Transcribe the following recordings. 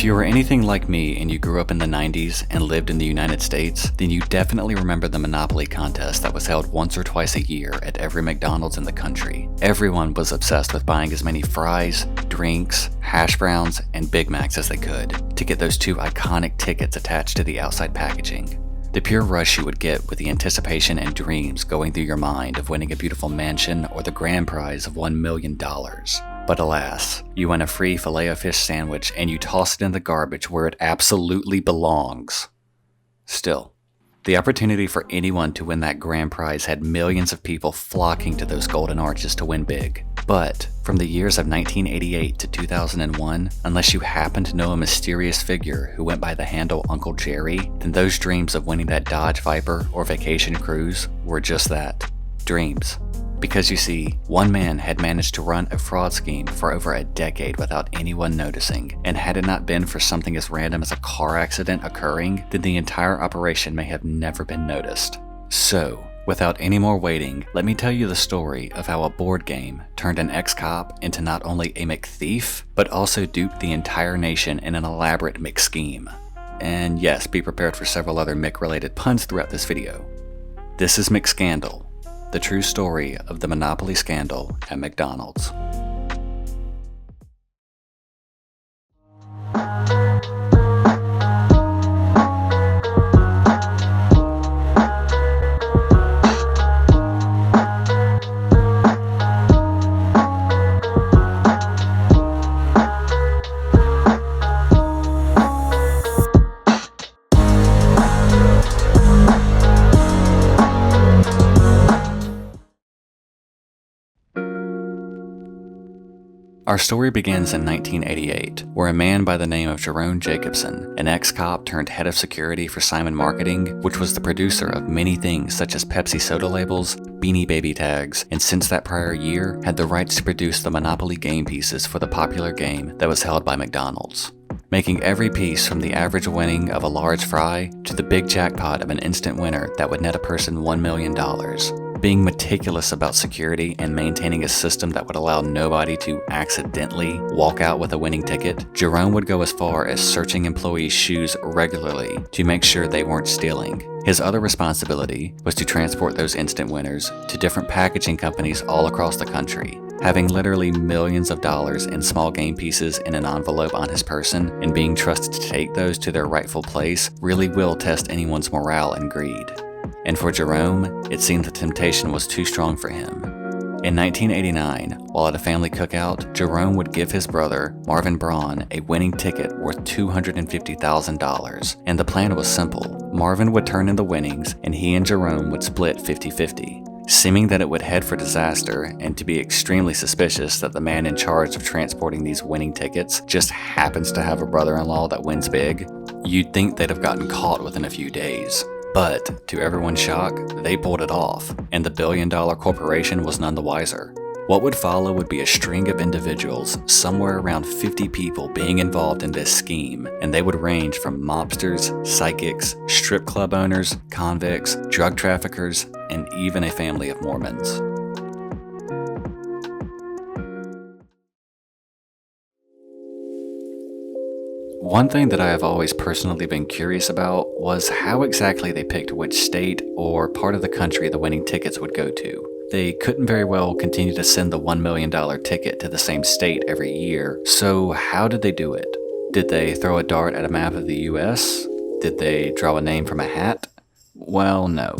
If you were anything like me and you grew up in the 90s and lived in the United States, then you definitely remember the Monopoly contest that was held once or twice a year at every McDonald's in the country. Everyone was obsessed with buying as many fries, drinks, hash browns, and Big Macs as they could to get those two iconic tickets attached to the outside packaging. The pure rush you would get with the anticipation and dreams going through your mind of winning a beautiful mansion or the grand prize of $1 million. But alas, you win a free Filet-O-Fish sandwich and you toss it in the garbage where it absolutely belongs. Still, the opportunity for anyone to win that grand prize had millions of people flocking to those golden arches to win big. But from the years of 1988 to 2001, unless you happen to know a mysterious figure who went by the handle Uncle Jerry, then those dreams of winning that Dodge Viper or vacation cruise were just that, dreams. Because you see, one man had managed to run a fraud scheme for over a decade without anyone noticing, and had it not been for something as random as a car accident occurring, then the entire operation may have never been noticed. So, without any more waiting, let me tell you the story of how a board game turned an ex-cop into not only a McThief, but also duped the entire nation in an elaborate McScheme. And yes, be prepared for several other Mc-related puns throughout this video. This is McScandal, the true story of the Monopoly scandal at McDonald's. Our story begins in 1988, where a man by the name of Jerome Jacobson, an ex-cop turned head of security for Simon Marketing, which was the producer of many things such as Pepsi soda labels, Beanie Baby tags, and since that prior year, had the rights to produce the Monopoly game pieces for the popular game that was held by McDonald's. Making every piece from the average winning of a large fry to the big jackpot of an instant winner that would net a person $1 million. Being meticulous about security and maintaining a system that would allow nobody to accidentally walk out with a winning ticket, Jerome would go as far as searching employees' shoes regularly to make sure they weren't stealing. His other responsibility was to transport those instant winners to different packaging companies all across the country. Having literally millions of dollars in small game pieces in an envelope on his person and being trusted to take those to their rightful place really will test anyone's morale and greed. And for Jerome, it seemed the temptation was too strong for him. In 1989, while at a family cookout, Jerome would give his brother, Marvin Braun, a winning ticket worth $250,000, and the plan was simple. Marvin would turn in the winnings, and he and Jerome would split 50-50. Seeming that it would head for disaster, and to be extremely suspicious that the man in charge of transporting these winning tickets just happens to have a brother-in-law that wins big, you'd think they'd have gotten caught within a few days. But, to everyone's shock, they pulled it off, and the billion-dollar corporation was none the wiser. What would follow would be a string of individuals, somewhere around 50 people being involved in this scheme, and they would range from mobsters, psychics, strip club owners, convicts, drug traffickers, and even a family of Mormons. One thing that I have always personally been curious about was how exactly they picked which state or part of the country the winning tickets would go to. They couldn't very well continue to send the $1 million ticket to the same state every year, so how did they do it? Did they throw a dart at a map of the US? Did they draw a name from a hat? Well, no.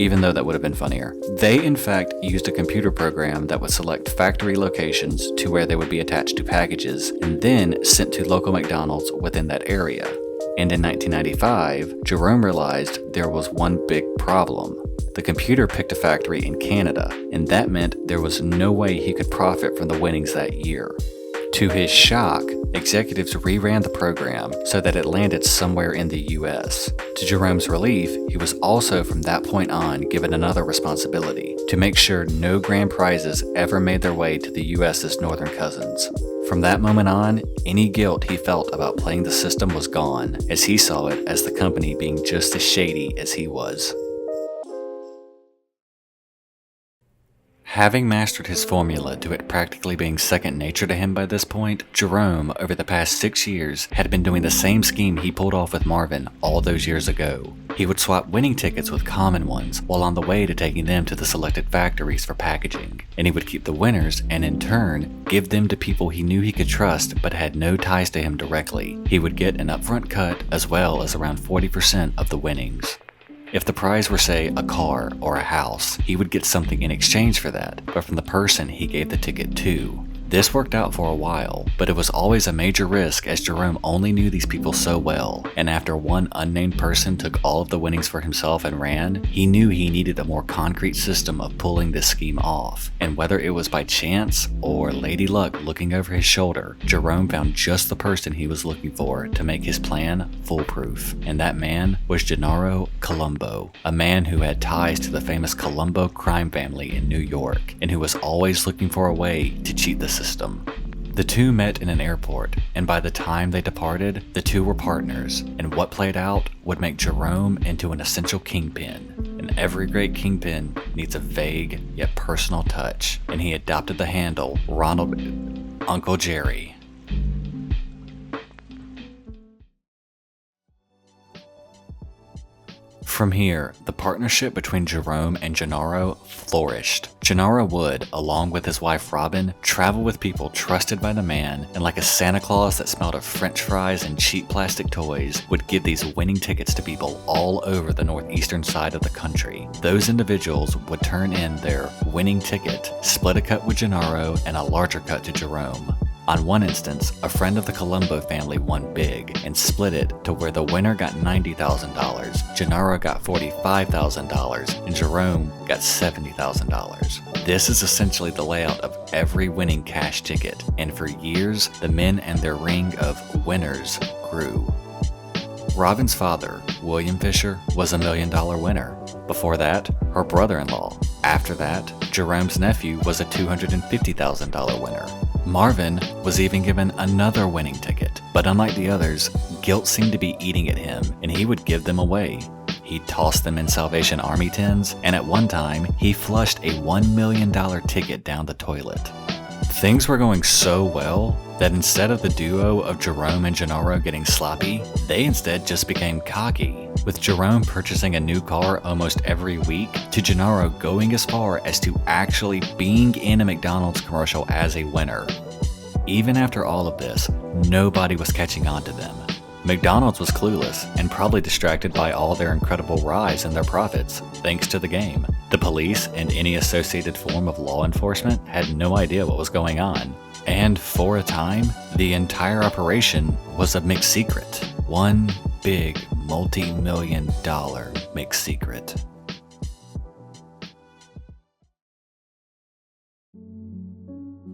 Even though that would have been funnier. They in fact used a computer program that would select factory locations to where they would be attached to packages and then sent to local McDonald's within that area. And in 1995, Jerome realized there was one big problem. The computer picked a factory in Canada, and that meant there was no way he could profit from the winnings that year. To his shock, executives reran the program so that it landed somewhere in the US. To Jerome's relief, he was also from that point on given another responsibility, to make sure no grand prizes ever made their way to the US's northern cousins. From that moment on, any guilt he felt about playing the system was gone, as he saw it as the company being just as shady as he was. Having mastered his formula to it practically being second nature to him by this point, Jerome, over the past 6 years, had been doing the same scheme he pulled off with Marvin all those years ago. He would swap winning tickets with common ones while on the way to taking them to the selected factories for packaging, and he would keep the winners and in turn give them to people he knew he could trust but had no ties to him directly. He would get an upfront cut as well as around 40% of the winnings. If the prize were, say, a car or a house, he would get something in exchange for that, but from the person he gave the ticket to. This worked out for a while, but it was always a major risk as Jerome only knew these people so well, and after one unnamed person took all of the winnings for himself and ran, he knew he needed a more concrete system of pulling this scheme off. And whether it was by chance or lady luck looking over his shoulder, Jerome found just the person he was looking for to make his plan foolproof. And that man was Gennaro Colombo, a man who had ties to the famous Colombo crime family in New York, and who was always looking for a way to cheat the system. The two met in an airport, and by the time they departed, the two were partners, and what played out would make Jerome into an essential kingpin. And every great kingpin needs a vague yet personal touch, and he adopted the handle Ronald Uncle Jerry. From here, the partnership between Jerome and Gennaro flourished. Gennaro would, along with his wife Robin, travel with people trusted by the man, and like a Santa Claus that smelled of french fries and cheap plastic toys, would give these winning tickets to people all over the northeastern side of the country. Those individuals would turn in their winning ticket, split a cut with Gennaro and a larger cut to Jerome. On one instance, a friend of the Colombo family won big and split it to where the winner got $90,000, Gennaro got $45,000, and Jerome got $70,000. This is essentially the layout of every winning cash ticket, and for years, the men and their ring of winners grew. Robin's father, William Fisher, was $1 million winner. Before that, her brother-in-law. After that, Jerome's nephew was a $250,000 winner. Marvin was even given another winning ticket, but unlike the others, guilt seemed to be eating at him, and he would give them away. He tossed them in Salvation Army tins, and at one time, he flushed a $1 million ticket down the toilet. Things were going so well that instead of the duo of Jerome and Gennaro getting sloppy, they instead just became cocky, with Jerome purchasing a new car almost every week, to Gennaro going as far as to actually being in a McDonald's commercial as a winner. Even after all of this, nobody was catching on to them. McDonald's was clueless and probably distracted by all their incredible rise in their profits, thanks to the game. The police and any associated form of law enforcement had no idea what was going on. And for a time, the entire operation was a mixed secret. One big multi-million-dollar mixed secret.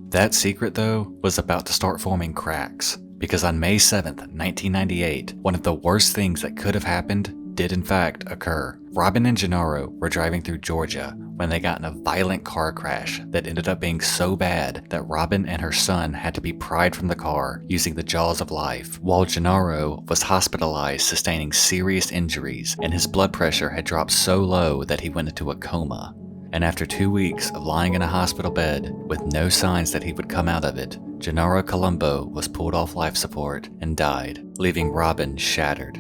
That secret, though, was about to start forming cracks. Because on May 7th, 1998, one of the worst things that could have happened did in fact occur. Robin and Gennaro were driving through Georgia when they got in a violent car crash that ended up being so bad that Robin and her son had to be pried from the car using the jaws of life, while Gennaro was hospitalized sustaining serious injuries and his blood pressure had dropped so low that he went into a coma. And after 2 weeks of lying in a hospital bed with no signs that he would come out of it, Gennaro Colombo was pulled off life support and died, leaving Robin shattered.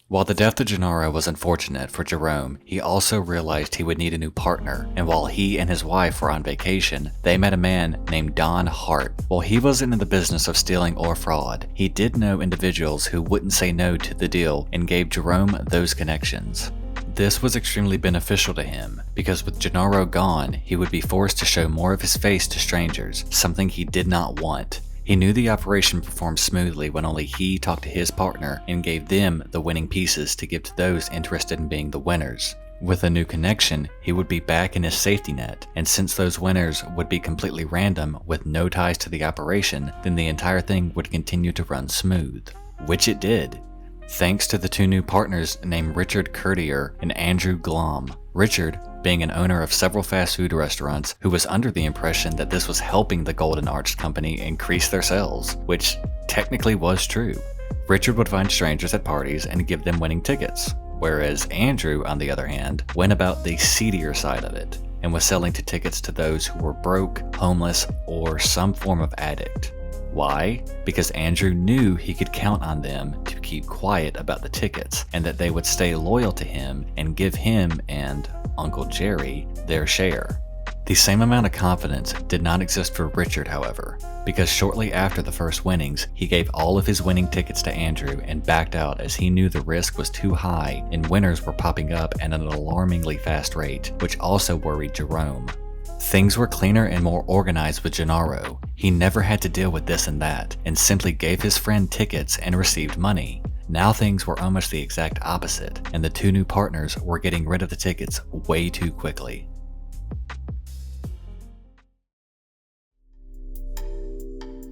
While the death of Gennaro was unfortunate for Jerome, he also realized he would need a new partner, and while he and his wife were on vacation, they met a man named Don Hart. While he wasn't in the business of stealing or fraud, he did know individuals who wouldn't say no to the deal and gave Jerome those connections. This was extremely beneficial to him, because with Gennaro gone, he would be forced to show more of his face to strangers, something he did not want. He knew the operation performed smoothly when only he talked to his partner and gave them the winning pieces to give to those interested in being the winners. With a new connection, he would be back in his safety net, and since those winners would be completely random with no ties to the operation, then the entire thing would continue to run smooth. Which it did. Thanks to the two new partners named Richard Courtier and Andrew Glom. Richard, being an owner of several fast food restaurants, who was under the impression that this was helping the Golden Arch Company increase their sales, which technically was true. Richard would find strangers at parties and give them winning tickets, whereas Andrew, on the other hand, went about the seedier side of it. and was selling tickets to those who were broke, homeless, or some form of addict. Why? Because Andrew knew he could count on them to keep quiet about the tickets and that they would stay loyal to him and give him and Uncle Jerry their share. The same amount of confidence did not exist for Richard, however, because shortly after the first winnings, he gave all of his winning tickets to Andrew and backed out as he knew the risk was too high and winners were popping up at an alarmingly fast rate, which also worried Jerome. Things were cleaner and more organized with Gennaro. He never had to deal with this and that, and simply gave his friend tickets and received money. Now things were almost the exact opposite, and the two new partners were getting rid of the tickets way too quickly.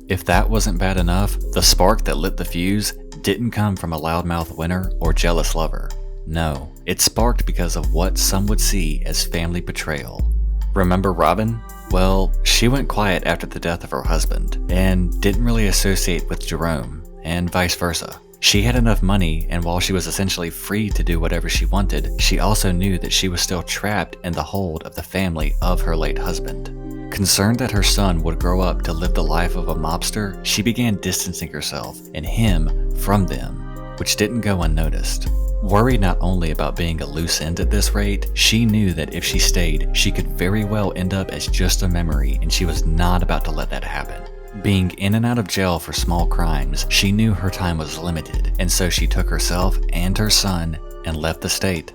If that wasn't bad enough, the spark that lit the fuse didn't come from a loudmouth winner or jealous lover. No, it sparked because of what some would see as family betrayal. Remember Robin? Well, she went quiet after the death of her husband, and didn't really associate with Jerome, and vice versa. She had enough money, and while she was essentially free to do whatever she wanted, she also knew that she was still trapped in the hold of the family of her late husband. Concerned that her son would grow up to live the life of a mobster, she began distancing herself and him from them, which didn't go unnoticed. Worried not only about being a loose end at this rate, she knew that if she stayed, she could very well end up as just a memory, and she was not about to let that happen. Being in and out of jail for small crimes, she knew her time was limited, and so she took herself and her son and left the state.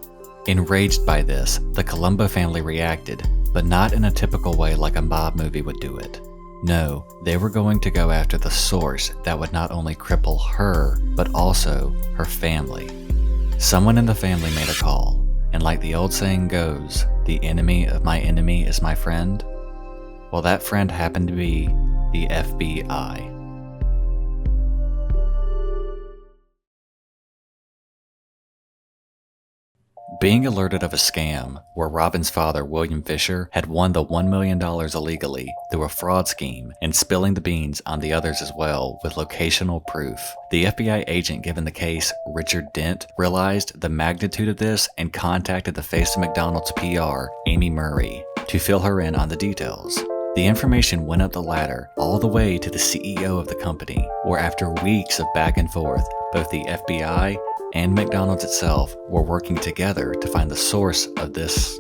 Enraged by this, the Colombo family reacted, but not in a typical way like a mob movie would do it. No, they were going to go after the source that would not only cripple her, but also her family. Someone in the family made a call, and like the old saying goes, the enemy of my enemy is my friend. Well, that friend happened to be the FBI. Being alerted of a scam where Robin's father, William Fisher, had won the $1 million illegally through a fraud scheme and spilling the beans on the others as well with locational proof, the FBI agent given the case, Richard Dent, realized the magnitude of this and contacted the face of McDonald's PR, Amy Murray, to fill her in on the details. The information went up the ladder all the way to the CEO of the company, where after weeks of back and forth, both the FBI and McDonald's itself were working together to find the source of this,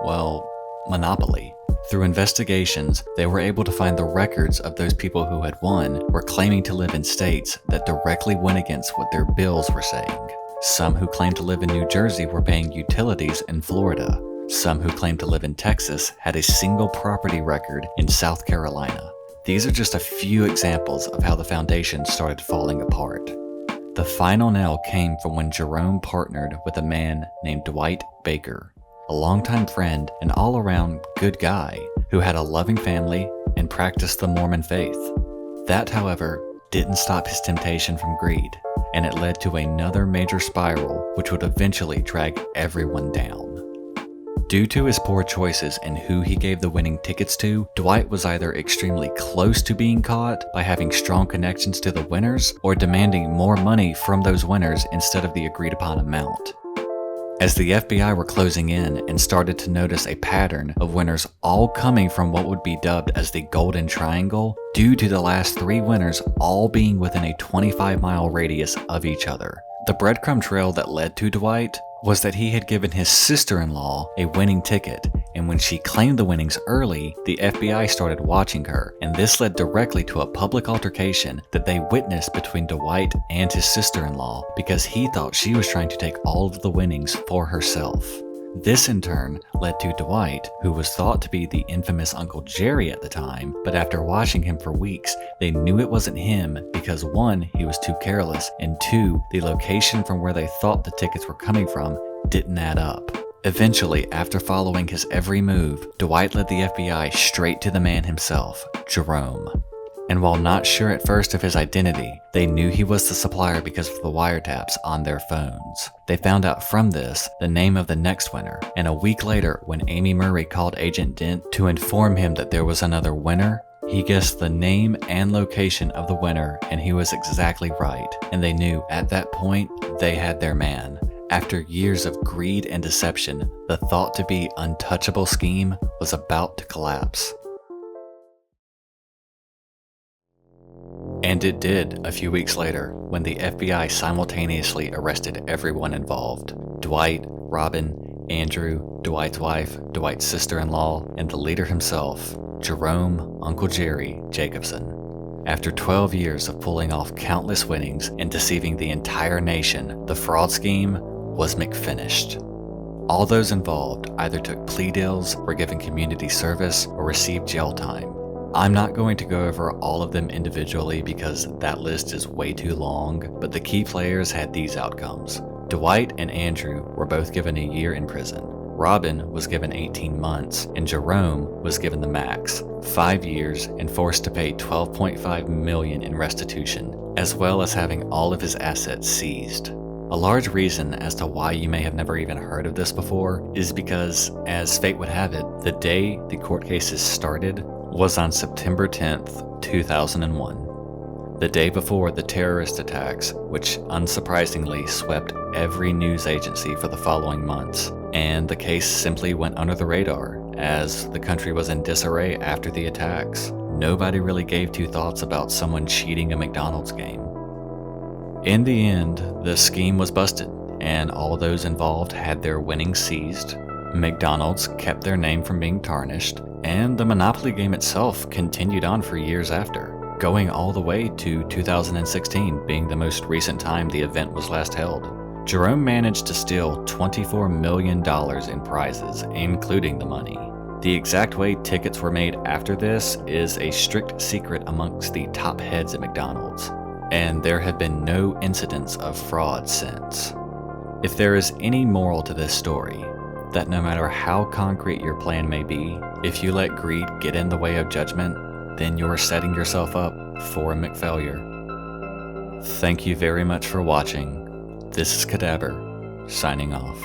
well, monopoly. Through investigations, they were able to find the records of those people who had won were claiming to live in states that directly went against what their bills were saying. Some who claimed to live in New Jersey were paying utilities in Florida. Some who claimed to live in Texas had a single property record in South Carolina. These are just a few examples of how the foundation started falling apart. The final nail came from when Jerome partnered with a man named Dwight Baker, a longtime friend and all-around good guy who had a loving family and practiced the Mormon faith. That, however, didn't stop his temptation from greed, and it led to another major spiral which would eventually drag everyone down. Due to his poor choices and who he gave the winning tickets to, Dwight was either extremely close to being caught by having strong connections to the winners or demanding more money from those winners instead of the agreed upon amount. As the FBI were closing in and started to notice a pattern of winners all coming from what would be dubbed as the Golden Triangle, due to the last 3 winners all being within a 25-mile radius of each other. The breadcrumb trail that led to Dwight was that he had given his sister-in-law a winning ticket, and when she claimed the winnings early, the FBI started watching her, and this led directly to a public altercation that they witnessed between Dwight and his sister-in-law because he thought she was trying to take all of the winnings for herself. This in turn led to Dwight, who was thought to be the infamous Uncle Jerry at the time, but after watching him for weeks, they knew it wasn't him because 1, he was too careless, and 2, the location from where they thought the tickets were coming from didn't add up. Eventually, after following his every move, Dwight led the FBI straight to the man himself, Jerome. And while not sure at first of his identity, they knew he was the supplier because of the wiretaps on their phones. They found out from this the name of the next winner, and a week later, when Amy Murray called Agent Dent to inform him that there was another winner, he guessed the name and location of the winner, and he was exactly right, and they knew at that point they had their man. After years of greed and deception, the thought to be untouchable scheme was about to collapse. And it did a few weeks later, when the FBI simultaneously arrested everyone involved: Dwight, Robin, Andrew, Dwight's wife, Dwight's sister-in-law, and the leader himself, Jerome Uncle Jerry Jacobson. After 12 years of pulling off countless winnings and deceiving the entire nation, the fraud scheme was McFinished. All those involved either took plea deals, were given community service, or received jail time. I'm not going to go over all of them individually because that list is way too long, but the key players had these outcomes. Dwight and Andrew were both given a year in prison. Robin was given 18 months, and Jerome was given the max, 5 years, and forced to pay $12.5 million in restitution, as well as having all of his assets seized. A large reason as to why you may have never even heard of this before is because, as fate would have it, the day the court cases started was on September 10th, 2001. The day before the terrorist attacks, which unsurprisingly swept every news agency for the following months, and the case simply went under the radar, as the country was in disarray after the attacks. Nobody really gave two thoughts about someone cheating a McDonald's game. In the end, the scheme was busted, and all those involved had their winnings seized. McDonald's kept their name from being tarnished, and the Monopoly game itself continued on for years after, going all the way to 2016 being the most recent time the event was last held. Jerome managed to steal $24 million in prizes, including the money. The exact way tickets were made after this is a strict secret amongst the top heads at McDonald's, and there have been no incidents of fraud since. If there is any moral to this story, that no matter how concrete your plan may be, if you let greed get in the way of judgment, then you're setting yourself up for a McFailure. Thank you very much for watching. This is Cadaver, signing off.